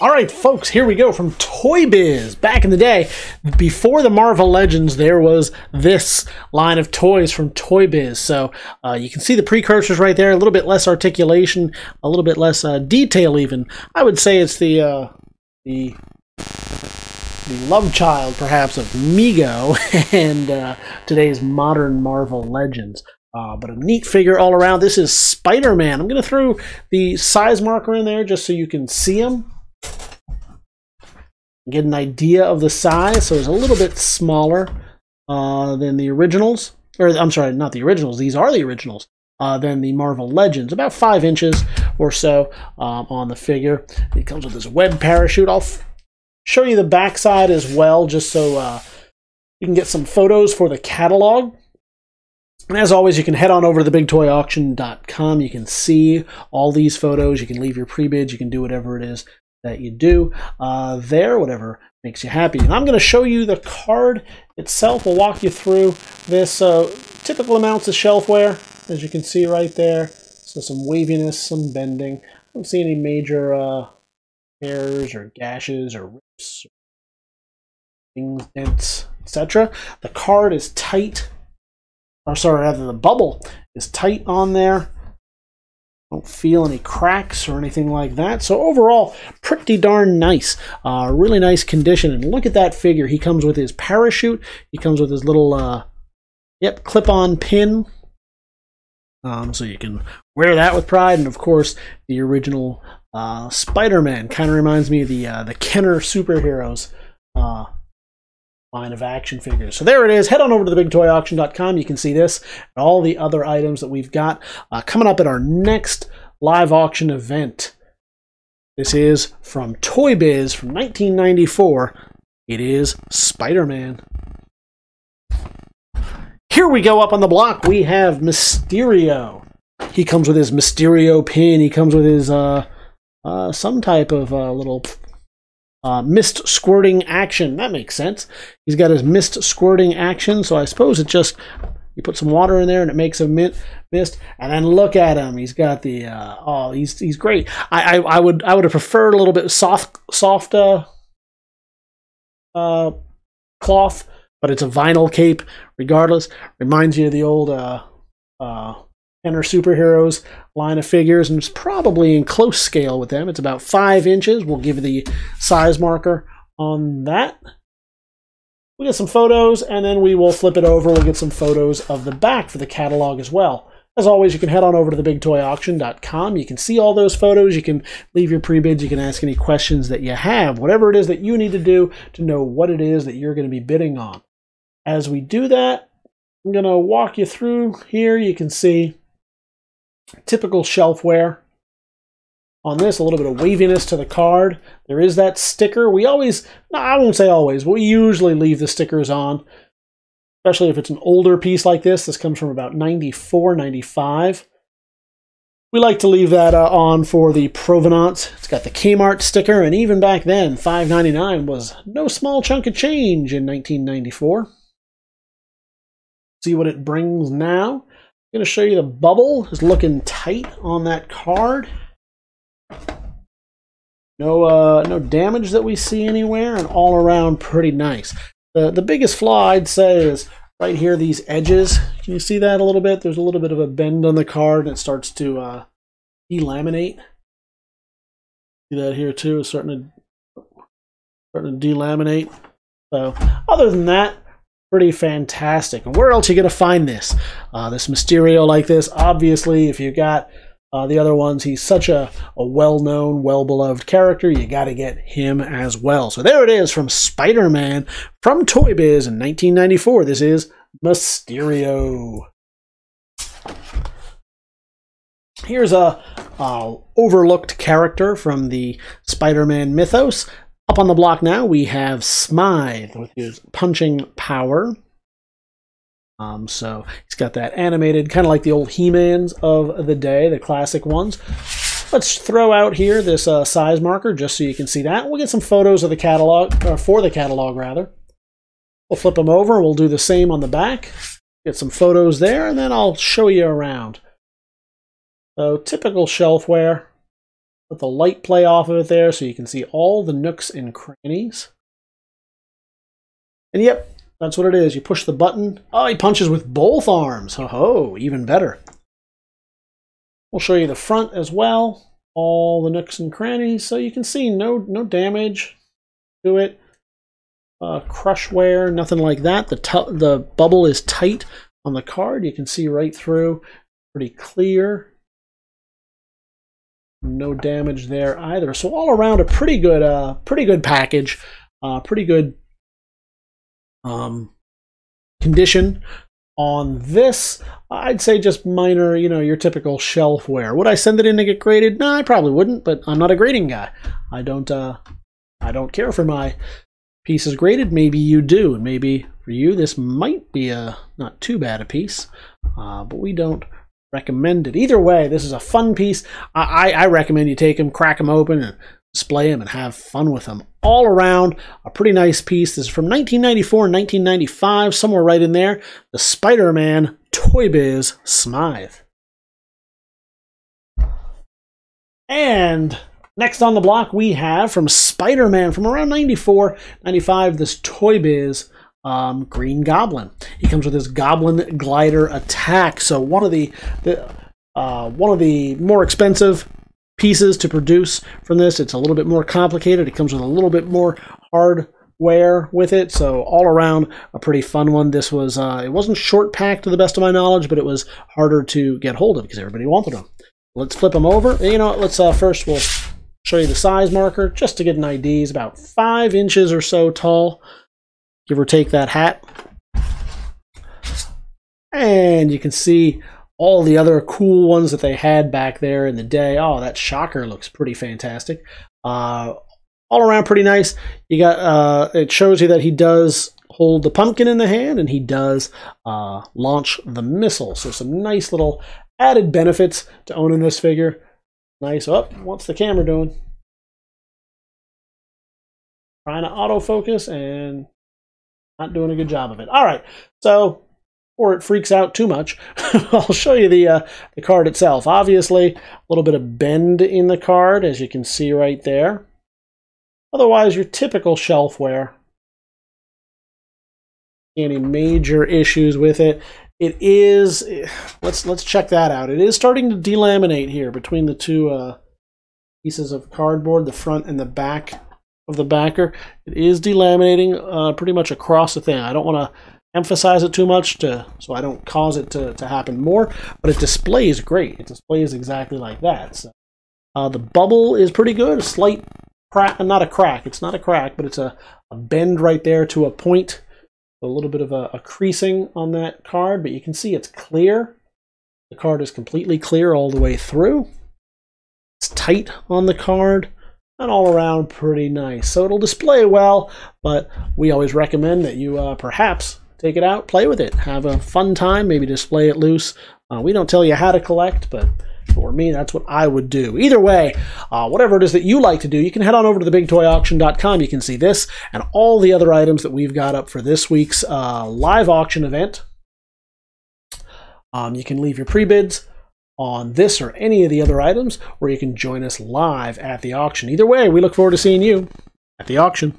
All right, folks, here we go from Toy Biz. Back in the day, before the Marvel Legends, there was this line of toys from Toy Biz. So you can see the precursors right there, a little bit less articulation, a little bit less detail even. I would say it's the love child, perhaps, of Mego and today's modern Marvel Legends. But a neat figure all around. This is Spider-Man. I'm going to throw the size marker in there just so you can see him. Get an idea of the size. So it's a little bit smaller than the originals. Or, I'm sorry, not the originals. These are the originals. Than the Marvel Legends. About 5 inches or so on the figure. It comes with this web parachute. I'll show you the backside as well, just so you can get some photos for the catalog. And as always, you can head on over to thebigtoyauction.com. You can see all these photos. You can leave your pre-bids. You can do whatever it is that you do there, whatever makes you happy. And I'm going to show you the card itself. We'll walk you through this typical amounts of shelfware, as you can see right there. So some waviness, some bending. I don't see any major tears or gashes or rips, things, dents, etc. The card is tight. Or sorry, rather the bubble is tight on there. Don't feel any cracks or anything like that. So overall, pretty darn nice. Really nice condition. And look at that figure. He comes with his parachute. He comes with his little, clip-on pin. So you can wear that with pride. And of course, the original Spider-Man kind of reminds me of the Kenner Superheroes line of action figures. So there it is. Head on over to thebigtoyauction.com. You can see this and all the other items that we've got coming up at our next live auction event. This is from Toy Biz from 1994. It is Spider-Man. Here we go up on the block. We have Mysterio. He comes with his Mysterio pin. He comes with his some type of little mist squirting action. That makes sense. He's got his mist squirting action, so I suppose it just, you put some water in there and it makes a mist. And then look at him. He's got the he's great. I would have preferred a little bit soft cloth, but it's a vinyl cape regardless. Reminds you of the old Kenner Superheroes line of figures, and it's probably in close scale with them. It's about 5 inches. We'll give you the size marker on that. We'll get some photos, and then we will flip it over. We'll get some photos of the back for the catalog as well. As always, you can head on over to thebigtoyauction.com. You can see all those photos. You can leave your pre-bids. You can ask any questions that you have, whatever it is that you need to do to know what it is that you're going to be bidding on. As we do that, I'm going to walk you through here. You can see typical shelfware on this, a little bit of waviness to the card. There is that sticker. We always, no, I won't say always, but we usually leave the stickers on, especially if it's an older piece like this. This comes from about 94, 95. We like to leave that on for the provenance. It's got the Kmart sticker, and even back then, $5.99 was no small chunk of change in 1994. See what it brings now. I'm going to show you the bubble is looking tight on that card. No damage that we see anywhere, and all around pretty nice. The biggest flaw I'd say is right here, these edges. Can you see that a little bit? There's a little bit of a bend on the card, and it starts to delaminate. See that here too? It's starting to delaminate. So other than that, pretty fantastic. And where else are you going to find this? This Mysterio like this? Obviously, if you got the other ones, he's such a well-known, well-beloved character, you got to get him as well. So there it is from Spider-Man from Toy Biz in 1994. This is Mysterio. Here's a overlooked character from the Spider-Man mythos. Up on the block now, we have Smythe with his punching power. So he's got that animated, kind of like the old He-Mans of the day, the classic ones. Let's throw out here this size marker just so you can see that. We'll get some photos of the catalog, or for the catalog rather. We'll flip them over. We'll do the same on the back. Get some photos there, and then I'll show you around. So typical shelfware. let the light play off of it there so you can see all the nooks and crannies. And yep, that's what it is. You push the button. Oh, he punches with both arms. Oh, even better. We'll show you the front as well. All the nooks and crannies. So you can see no damage to it. Crush wear, nothing like that. The bubble is tight on the card. You can see right through. Pretty clear. No damage there either. So all around a pretty good package. Pretty good condition on this. I'd say just minor, your typical shelf wear. Would I send it in to get graded? No, I probably wouldn't, but I'm not a grading guy. I don't care for my pieces graded. Maybe you do, and maybe for you this might be a not too bad a piece, but we don't recommend it. Either way, this is a fun piece. I recommend you take them, crack them open, and display them and have fun with them. All around, a pretty nice piece. This is from 1994 and 1995, somewhere right in there. The Spider-Man Toy Biz Smythe. And next on the block, we have from Spider-Man from around 94, 95, this Toy Biz Green Goblin. He comes with his Goblin Glider Attack. So one of the more expensive pieces to produce from this. It's a little bit more complicated. It comes with a little bit more hardware with it. So all around a pretty fun one. This was it wasn't short packed to the best of my knowledge, but it was harder to get hold of because everybody wanted them. Let's flip them over. You know what? Let's first we'll show you the size marker just to get an idea. It's about 5 inches or so tall, give or take that hat. And you can see all the other cool ones that they had back there in the day. Oh, that Shocker looks pretty fantastic. All around pretty nice. You got it shows you that he does hold the pumpkin in the hand and he does launch the missile. So some nice little added benefits to owning this figure. Nice. Oh, what's the camera doing? Trying to autofocus and not doing a good job of it. All right, so before it freaks out too much, I'll show you the card itself. Obviously, a little bit of bend in the card, as you can see right there. Otherwise, your typical shelfware. Any major issues with it? It is. Let's check that out. It is starting to delaminate here between the two pieces of cardboard, the front and the back of the backer. It is delaminating pretty much across the thing. I don't want to emphasize it too much so I don't cause it to happen more, but it displays great. It displays exactly like that. So, the bubble is pretty good. A slight crack, not a crack. It's not a crack, but it's a bend right there to a point. A little bit of a creasing on that card, but you can see it's clear. The card is completely clear all the way through. It's tight on the card. And all around pretty nice. So it'll display well, but we always recommend that you perhaps take it out, play with it, have a fun time, maybe display it loose. We don't tell you how to collect, but for me, that's what I would do. Either way, whatever it is that you like to do, you can head on over to thebigtoyauction.com. You can see this and all the other items that we've got up for this week's live auction event. You can leave your pre-bids on this or any of the other items, or you can join us live at the auction. Either way, we look forward to seeing you at the auction.